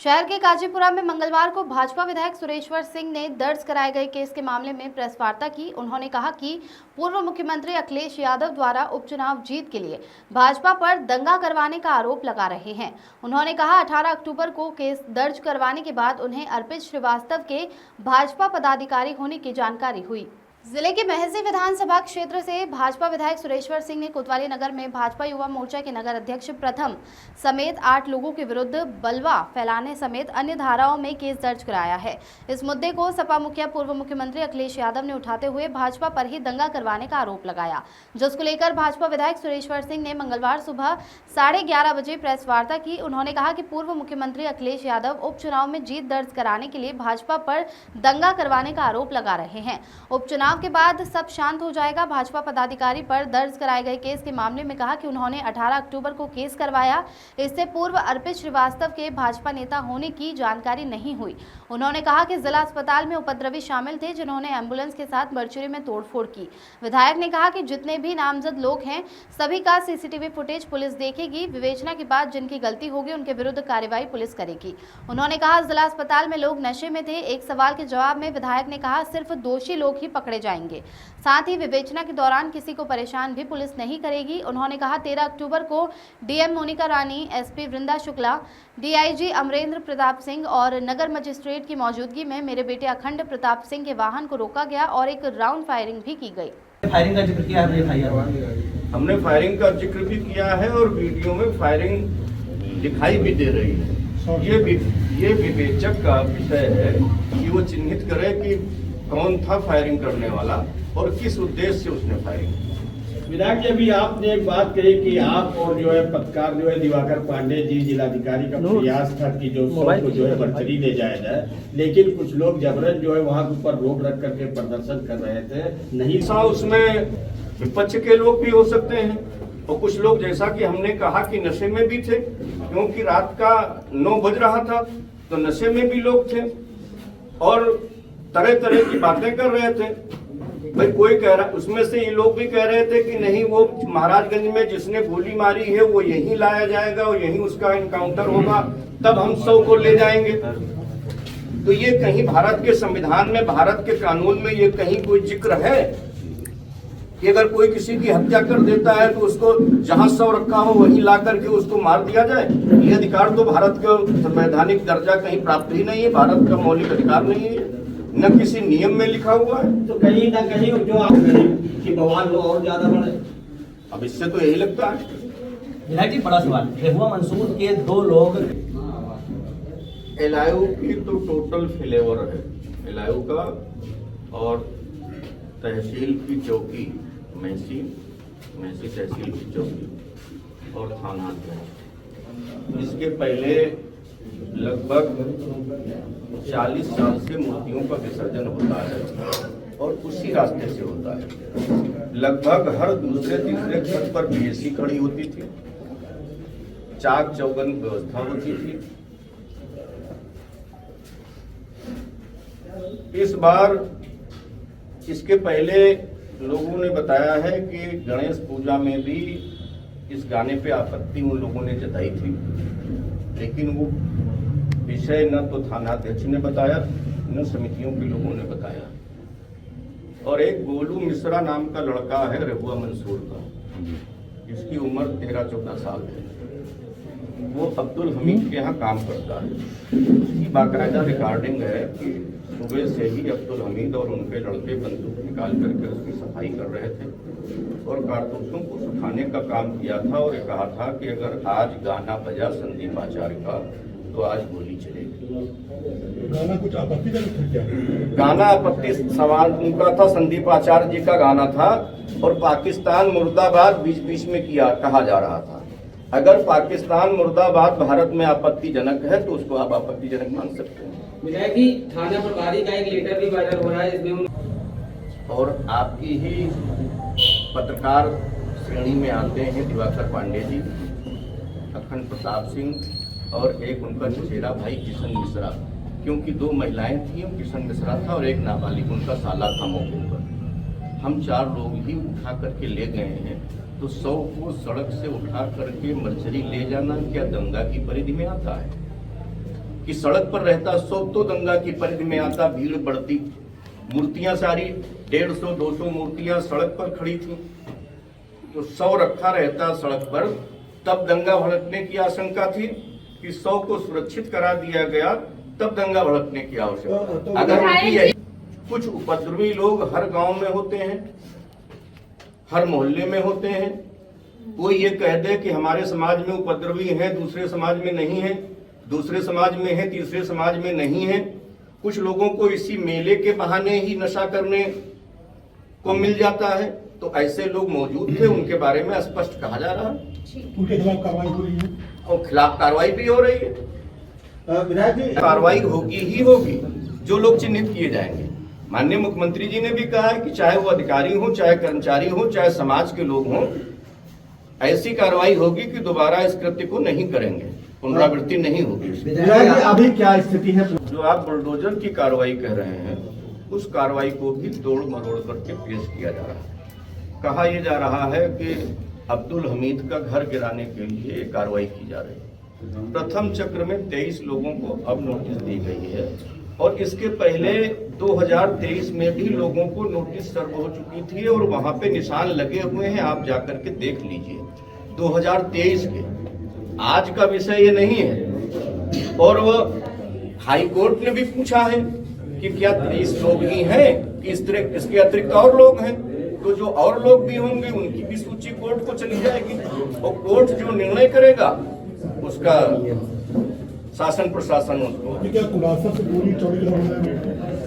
शहर के काजीपुरा में मंगलवार को भाजपा विधायक सुरेश्वर सिंह ने दर्ज कराए गए केस के मामले में प्रेस वार्ता की। उन्होंने कहा कि पूर्व मुख्यमंत्री अखिलेश यादव द्वारा उपचुनाव जीत के लिए भाजपा पर दंगा करवाने का आरोप लगा रहे हैं। उन्होंने कहा 18 अक्टूबर को केस दर्ज करवाने के बाद उन्हें अर्पित श्रीवास्तव के भाजपा पदाधिकारी होने की जानकारी हुई। जिले के महसी विधानसभा क्षेत्र से भाजपा विधायक सुरेश्वर सिंह ने कोतवाली नगर में भाजपा युवा मोर्चा के नगर अध्यक्ष प्रथम समेत 8 लोगों के विरुद्ध बलवा फैलाने समेत अन्य धाराओं में केस दर्ज कराया है। इस मुद्दे को सपा मुखिया पूर्व मुख्यमंत्री अखिलेश यादव ने उठाते हुए भाजपा पर ही दंगा करवाने का आरोप लगाया, जिसको लेकर भाजपा विधायक सुरेश्वर सिंह ने मंगलवार सुबह 11:30 बजे प्रेस वार्ता की। उन्होंने कहा कि पूर्व मुख्यमंत्री अखिलेश यादव उपचुनाव में जीत दर्ज कराने के लिए भाजपा पर दंगा करवाने का आरोप लगा रहे हैं। उपचुनाव के बाद सब शांत हो जाएगा। भाजपा पदाधिकारी पर दर्ज कराए गए केस के मामले में कहा कि उन्होंने 18 अक्टूबर को केस करवाया। इससे पूर्व अर्पित श्रीवास्तव के भाजपा नेता होने की जानकारी नहीं हुई। उन्होंने कहा कि जिला अस्पताल में उपद्रवी शामिल थे, जिन्होंने एम्बुलेंस के साथ मर्चुरी में तोड़फोड़ की। विधायक ने कहा कि जितने भी नामजद लोग हैं सभी का सीसीटीवी फुटेज पुलिस देखेगी। विवेचना के बाद जिनकी गलती होगी उनके विरुद्ध कार्रवाई पुलिस करेगी। उन्होंने कहा जिला अस्पताल में लोग नशे में थे। एक सवाल के जवाब में विधायक ने कहा सिर्फ दोषी लोग ही पकड़े जाएंगे, साथ ही विवेचना के दौरान किसी को परेशान भी पुलिस नहीं करेगी। उन्होंने कहा 13 अक्टूबर को डीएम मोनिका रानी, एसपी वृंदा शुक्ला, डीआईजी अमरेंद्र प्रताप सिंह और नगर मजिस्ट्रेट की मौजूदगी में मेरे बेटे अखंड प्रताप सिंह के वाहन को रोका गया और एक राउंड फायरिंग भी की गई। फायरिंग का जिक्र किया है, हमने फायरिंग का जिक्र भी किया है और वीडियो में फायरिंग दिखाई भी दे रही है। ये विवेचक का विषय है कि वो चिन्हित करे कि कौन था फायरिंग करने वाला और किस उद्देश्य से उसने फायरिंग की। विधायक जी, अभी आपने एक बात कही कि आप और जो है पत्रकार जो है दिवाकर पांडे जी, जिलाधिकारी का प्रयास था कि जो को जो है बर्तरी ले जाया जाए, लेकिन कुछ लोग जबरन जो है वहां के ऊपर रोक रख करके प्रदर्शन कर रहे थे। नहीं सा उसमें विपक्ष के लोग भी हो सकते हैं और कुछ लोग जैसा कि हमने कहा कि नशे में भी थे, क्योंकि रात का 9 बज रहा था तो नशे में भी लोग थे और तरह तरह की बातें कर रहे थे। भाई कोई कह रहा, उसमें से ये लोग भी कह रहे थे कि नहीं, वो महाराजगंज में जिसने गोली मारी है वो यहीं लाया जाएगा और यहीं उसका इनकाउंटर होगा, तब हम 100 को ले जाएंगे। तो ये कहीं भारत के संविधान में, भारत के कानून में ये कहीं कोई जिक्र है कि अगर कोई किसी की हत्या कर देता है तो उसको जहां 100 रखा हो वहीं ला करके उसको मार दिया जाए? ये अधिकार तो भारत का संवैधानिक दर्जा कहीं प्राप्त ही नहीं है, भारत का मौलिक अधिकार नहीं है, न किसी नियम में लिखा हुआ है। तो कहीं ना कहीं जो आप कि बवाल वो और ज्यादा बढ़े, अब इससे तो यही लगता है। विधायक जी, बड़ा सवाल, रेहुआ मंसूर के 2 लोग एलआईयू की तो टोटल फेलेवर है, एलआईयू का और तहसील की चौकी महसी तहसील की चौकी और थाना अध्यक्ष। इसके पहले लगभग 40 साल से मूर्तियों का विसर्जन होता है और उसी रास्ते से होता है। लगभग हर दूसरे तीसरे घर पर बीएससी खड़ी होती थी, चाक चौबंद व्यवस्था होती थी। इस बार इसके पहले लोगों ने बताया है कि गणेश पूजा में भी इस गाने पे आपत्ति उन लोगों ने जताई थी, लेकिन वो विषय न तो थाना अध्यक्ष ने बताया न समितियों के लोगों ने बताया। और एक गोलू मिश्रा नाम का लड़का है रेहुआ मंसूर का, जिसकी उम्र 13-14 साल है। वो अब्दुल हमीद के यहाँ काम करता है। उसकी बाकायदा रिकॉर्डिंग है कि सुबह से ही अब्दुल हमीद और उनके लड़के बंदूक निकाल करके उसकी सफाई कर रहे थे और कारतूसों को सुखाने का काम किया था और कहा था कि अगर आज गाना बजा संदीप आचार्य का तो आज गोली चलेगी। गाना कुछ आपत्तिजनक था क्या? गाना आपत्ति सवाल उनका था, संदीप आचार्य जी का गाना था और पाकिस्तान मुर्दाबाद बीच बीच में कहा जा रहा था। अगर पाकिस्तान मुर्दाबाद भारत में आपत्तिजनक है तो उसको आप आपत्तिजनक मान सकते हैं। विधायक जी, थाना प्रभारी का एक लेटर भी वायरल हो रहा है, इसमें और आपकी ही पत्रकार श्रेणी में आते हैं दिवाकर पांडे जी, अखंड प्रताप सिंह और एक उनका चचेरा भाई किशन मिश्रा, क्योंकि 2 महिलाएं थी, किशन मिश्रा था और एक नाबालिग उनका साला था मौके पर। हम 4 लोग ही उठा करके ले गए हैं, तो 100 को सड़क से उठा करके मर्चरी ले जाना क्या दंगा की परिधि में आता है? कि सड़क पर रहता 100 तो दंगा की परिधि में आता, भीड़ बढ़ती, मूर्तियां सारी 150-200 मूर्तियां सड़क पर खड़ी थी, तो 100 रखा रहता सड़क पर, तब दंगा भड़कने की आशंका थी कि 100 को सुरक्षित करा दिया गया, तब दंगा भड़कने की आवश्यकता। अगर उनकी यही, कुछ उपद्रवी लोग हर गांव में होते हैं, हर मोहल्ले में होते हैं। कोई ये कह दे कि हमारे समाज में उपद्रवी हैं, दूसरे समाज में नहीं है, दूसरे समाज में है, तीसरे समाज में नहीं है। कुछ लोगों को इसी मेले के बहाने ही नशा करने को मिल जाता है, तो ऐसे लोग मौजूद थे, उनके बारे में स्पष्ट कहा जा रहा है, उनके खिलाफ कार्रवाई हो रही है और खिलाफ कार्रवाई भी हो रही है। विधायक जी, कार्रवाई होगी ही होगी, जो लोग चिन्हित किए जाएंगे। माननीय मुख्यमंत्री जी ने भी कहा है कि चाहे वो अधिकारी हो, चाहे कर्मचारी हो, चाहे समाज के लोग हों, ऐसी कार्रवाई होगी कि दोबारा इस कृत्य को नहीं करेंगे, पुनरावृत्ति नहीं होगी। विधायक जी, अभी क्या स्थिति है? जो आप बुलडोजर की कार्रवाई कह रहे हैं, उस कार्रवाई को भी तोड़ मरोड़ करके पेश किया जा रहा है। कहा यह जा रहा है कि अब्दुल हमीद का घर गिराने के लिए कार्रवाई की जा रही है। प्रथम चक्र में 23 लोगों को अब नोटिस दी गई है, और इसके पहले 2023 में भी लोगों को नोटिस सर्व हो चुकी थी, और वहां पे निशान लगे हुए हैं, आप जाकर के देख लीजिए। 2023 के, आज का विषय ये नहीं है। और वो हाई कोर्ट ने भी पूछा है कि क्या 30 लोग ही हैं कि इसके अतिरिक्त और लोग हैं, तो जो और लोग भी होंगे उनकी भी सूची कोर्ट को चली जाएगी, और कोर्ट जो निर्णय करेगा उसका शासन प्रशासन उसको। क्या खुलासा से पूरी 24 घंटे में